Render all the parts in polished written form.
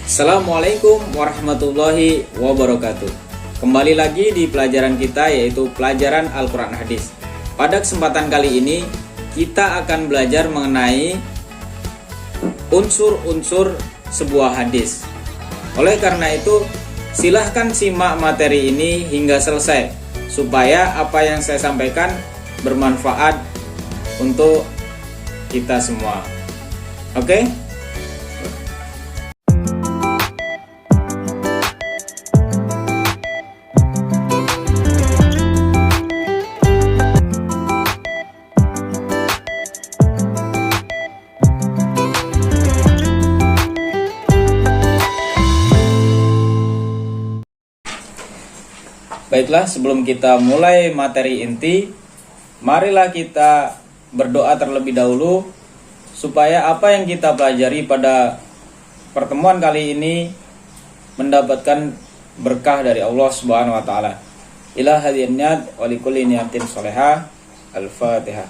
Assalamualaikum warahmatullahi wabarakatuh. Kembali lagi di pelajaran kita, yaitu pelajaran Al-Quran Hadis. Pada kesempatan kali ini kita akan belajar mengenai unsur-unsur sebuah hadis. Oleh karena itu, silahkan simak materi ini hingga selesai, supaya apa yang saya sampaikan bermanfaat untuk kita semua. Oke? Baiklah, sebelum kita mulai materi inti, marilah kita berdoa terlebih dahulu supaya apa yang kita pelajari pada pertemuan kali ini mendapatkan berkah dari Allah Subhanahu wa taala. Ila hadhihi niyyat wa likulli niyatin shalihah. Al-Fatihah.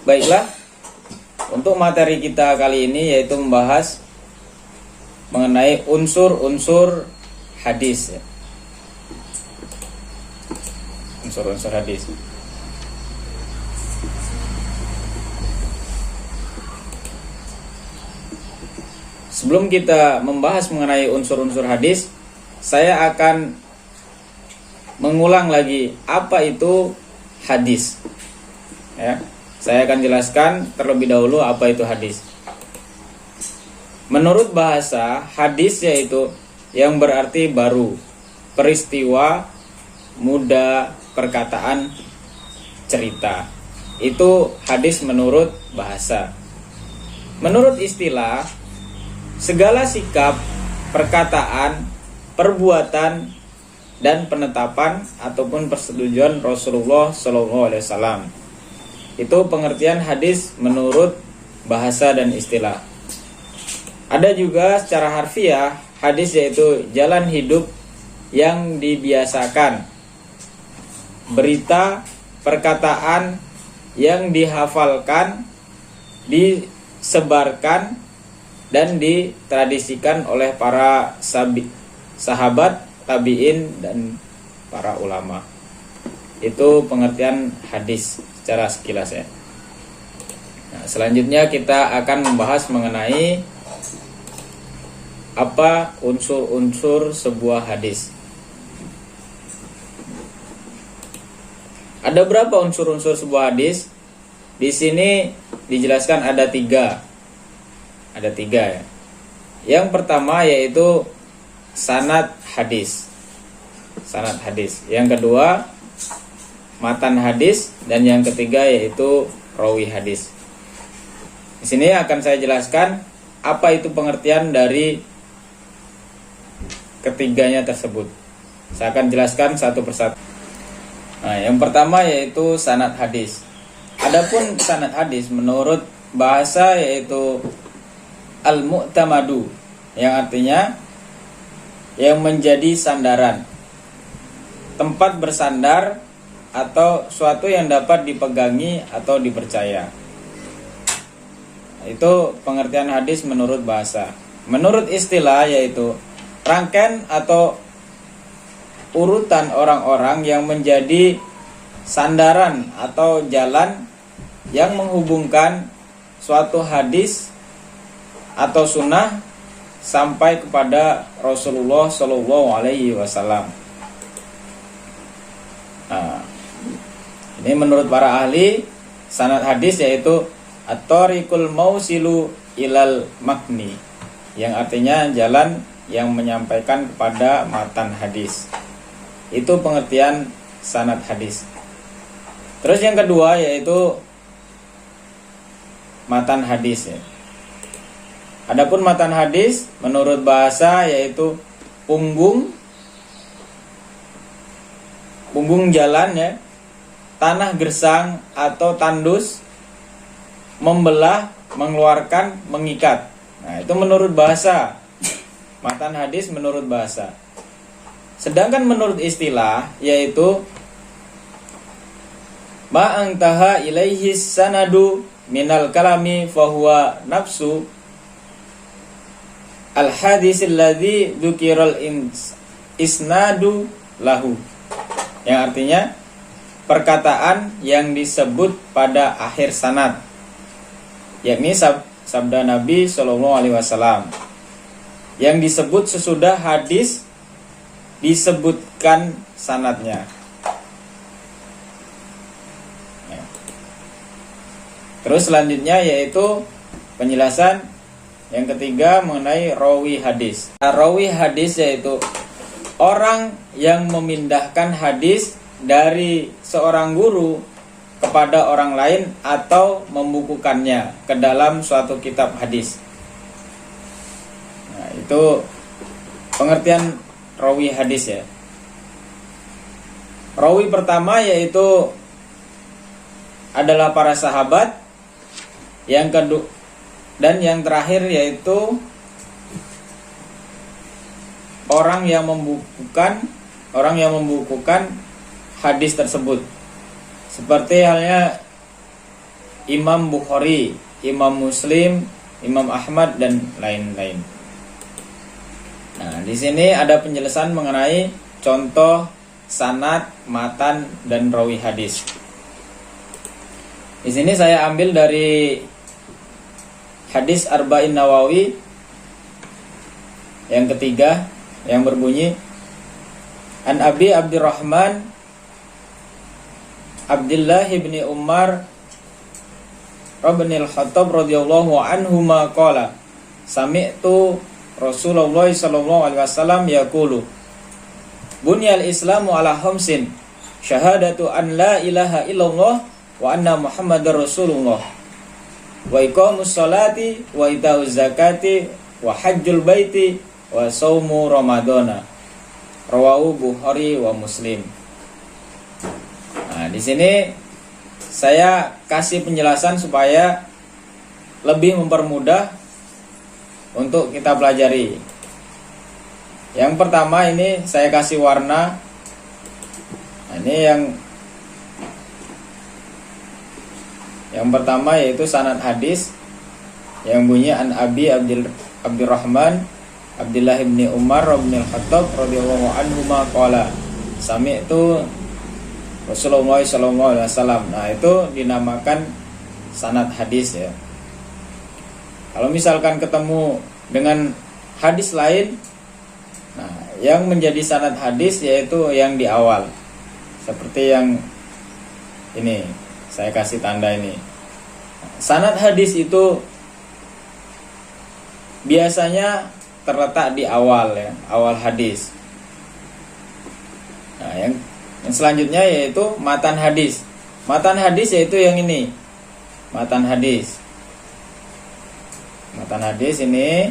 Baiklah, untuk materi kita kali ini yaitu membahas mengenai unsur-unsur hadis. Unsur-unsur hadis. Sebelum kita membahas mengenai unsur-unsur hadis, saya akan mengulang lagi apa itu hadis. Ya. Saya akan jelaskan terlebih dahulu apa itu hadis. Menurut bahasa, hadis yaitu yang berarti baru, peristiwa, muda, perkataan, cerita. Itu hadis menurut bahasa. Menurut istilah, segala sikap, perkataan, perbuatan, dan penetapan ataupun persetujuan Rasulullah SAW. Itu pengertian hadis menurut bahasa dan istilah. Ada juga secara harfiah, hadis yaitu jalan hidup yang dibiasakan, berita, perkataan yang dihafalkan, disebarkan, dan ditradisikan oleh para sahabat, tabi'in, dan para ulama. Itu pengertian hadis secara sekilas ya. Nah, selanjutnya kita akan membahas mengenai apa unsur-unsur sebuah hadis. Ada berapa unsur-unsur sebuah hadis? Di sini dijelaskan ada tiga. Ada tiga ya. Yang pertama yaitu sanad hadis. Sanad hadis. Yang kedua matan hadis, dan yang ketiga yaitu rawi hadis. Di sini akan saya jelaskan apa itu pengertian dari ketiganya tersebut. Saya akan jelaskan satu persatu. Nah, yang pertama yaitu sanad hadis. Adapun sanad hadis menurut bahasa yaitu al-mu'tamadu, yang artinya yang menjadi sandaran, tempat bersandar, atau suatu yang dapat dipegangi atau dipercaya. Itu pengertian hadis menurut bahasa. Menurut istilah yaitu rangkaian atau urutan orang-orang yang menjadi sandaran atau jalan yang menghubungkan suatu hadis atau sunnah sampai kepada Rasulullah SAW. Nah, ini menurut para ahli sanad hadis yaitu at-tariqul mausilu ilal makni, yang artinya jalan yang menyampaikan kepada matan hadis. Itu pengertian sanad hadis. Terus yang kedua yaitu matan hadis ya. Adapun matan hadis menurut bahasa yaitu punggung jalan ya, tanah gersang atau tandus, membelah, mengeluarkan, mengikat. Nah, itu menurut bahasa. Matan hadis menurut bahasa. Sedangkan menurut istilah yaitu ma'angtaha ilaihi sanadu minal kalami fahuwa nafsu al hadisil ladzi dzukiral isnadu lahu, yang artinya perkataan yang disebut pada akhir sanad, yakni sabda Nabi Shallallahu Alaihi Wasallam yang disebut sesudah hadis disebutkan sanadnya. Terus selanjutnya yaitu penjelasan yang ketiga mengenai rawi hadis. Rawi hadis yaitu orang yang memindahkan hadis dari seorang guru kepada orang lain atau membukukannya ke dalam suatu kitab hadis. Nah, itu pengertian rawi hadis ya. Rawi pertama yaitu adalah para sahabat. Yang kedua dan yang terakhir yaitu orang yang membukukan hadis tersebut, seperti halnya Imam Bukhari, Imam Muslim, Imam Ahmad dan lain-lain. Nah, di sini ada penjelasan mengenai contoh sanad, matan dan rawi hadis. Di sini saya ambil dari hadis Arba'in Nawawi yang ketiga yang berbunyi An Abi Abdurrahman Abdullah bin Umar Ibnul Khattab radhiyallahu anhuma qala sami'tu Rasulullah sallallahu alaihi wasallam yaqulu bunyal islamu ala khamsin syahadatu an la ilaha illallah wa anna Muhammadar Rasulullah wa iqamus salati wa itauz zakati wa hajjul baiti wa saumu ramadhana rawahu Bukhari wa Muslim. Nah, di sini saya kasih penjelasan supaya lebih mempermudah untuk kita pelajari. Yang pertama ini saya kasih warna. Nah, ini yang pertama yaitu sanad hadis yang bunyi An Abi Abdurrahman Abdullah bin Umar Ibnul Khattab radhiyallahu anhuma qala sami'tu Rasulullah sallallahu alaihi wasallam. Nah, itu dinamakan sanad hadis ya. Kalau misalkan ketemu dengan hadis lain, nah, yang menjadi sanad hadis yaitu yang di awal. Seperti yang ini, saya kasih tanda ini. Sanad hadis itu biasanya terletak di awal ya, awal hadis. Nah, yang selanjutnya yaitu matan hadis. Matan hadis yaitu yang ini. Matan hadis. Matan hadis ini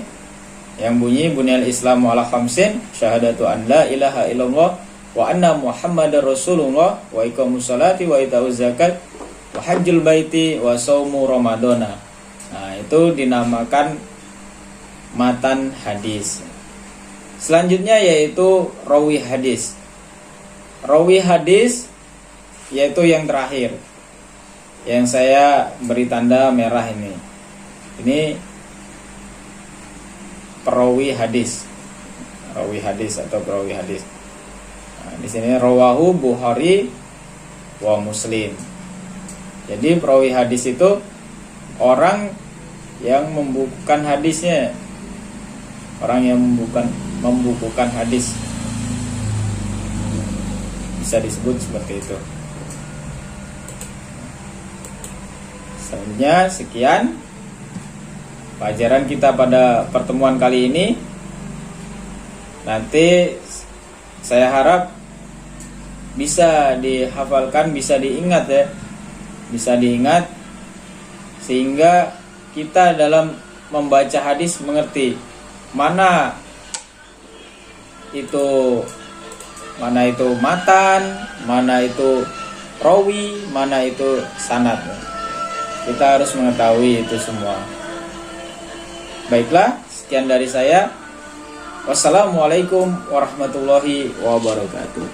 yang bunyi bunyal islamu ala khamsin syahadatu an la ilaha illallah wa anna Muhammadar Rasulullah wa iqamus salati wa itauz zakat wa hajjul baiti wa saumu ramadhana. Nah, itu dinamakan matan hadis. Selanjutnya yaitu rawi hadis. Rawi hadis yaitu yang terakhir, yang saya beri tanda merah ini. Ini perawi hadis. Rawi hadis atau perawi hadis. Nah, di sini rawahu Bukhari wa Muslim. Jadi perawi hadis itu orang yang membukukan hadisnya, orang yang membukukan hadis, bisa disebut seperti itu. Selanjutnya sekian pelajaran kita pada pertemuan kali ini. Nanti saya harap bisa dihafalkan, bisa diingat ya. Bisa diingat sehingga kita dalam membaca hadis mengerti mana itu matan, mana itu rawi, mana itu sanad. Kita harus mengetahui itu semua. Baiklah, sekian dari saya. Wassalamualaikum warahmatullahi wabarakatuh.